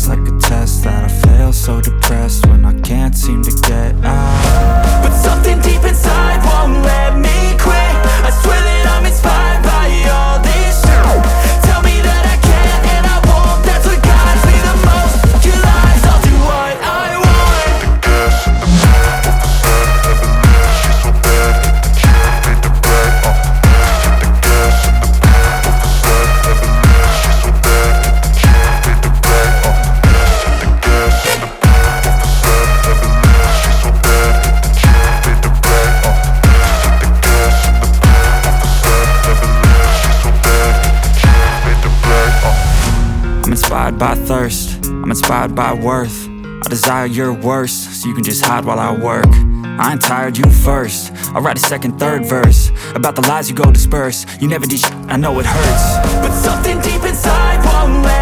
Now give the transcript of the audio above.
feels like a test that I fail, so depressed when I can't seem to get out. But something deep inside won't let me quit. I swear that I'm inspired by all this shit. Tell me that I can't and I won't. That's what guides me the most. Your lies, I'll do what I want. Gas in the middle of the sun, never leave. She's so bad that the killer made the bed. Hit the gas in the middle of the sun, never leave. She's so bad that the killer made the bed. Hit the gas in the middle of the sun, never leave. She's so bad that the killer made the bed. Hit the gas in the middle of the sun, never leave. She's so bad that the killer made the bed. I'm inspired by thirst, I'm inspired by worth. I desire your worst, so you can just hide while I work. I ain't tired, you first. I'll write a second, third verse about the lies you go disperse. You never did shit, I know it hurts. But something deep inside won't let